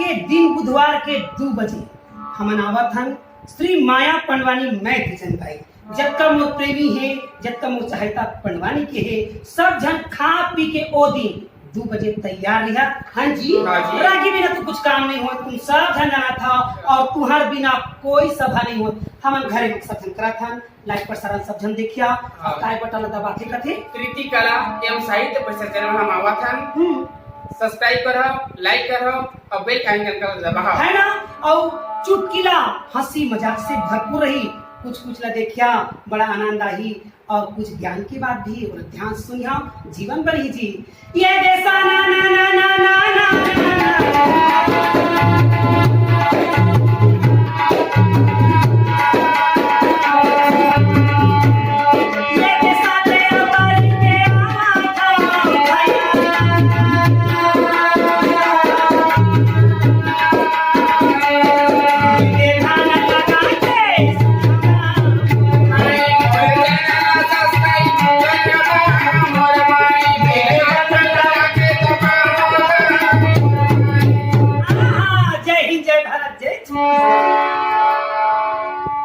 के दिन बुधवार के 2 बजे हमन आवत हन श्री माया पंडवानी मैं किशन भाई जबका मोर प्रेमी है जबका मोर चाहता पंडवानी के है सब जन खा पी के ओ दिन 2 बजे तैयार रहा। हाँ जी रागी बिना तो कुछ काम नहीं हो, तुम सब जन जाना था और तुम्हारे बिना कोई सभा नहीं हो। हमन घरे में सब जन करा था लाइक पर सारा सब जन देखिया और काय बटन दबा के कथे कृति कला एवं साहित्य परिषद चैनल हम आवत हन सब्सक्राइब करो, लाइक करो और बेल आइकन का दबाओ है ना। और चुटकिला हंसी मजाक से भरपूर रही, कुछ ला देखिया बड़ा आनंद आई और कुछ ज्ञान की बात भी और ध्यान सुनिया जीवन बनी जी। ये देसा ना ना ना ना ना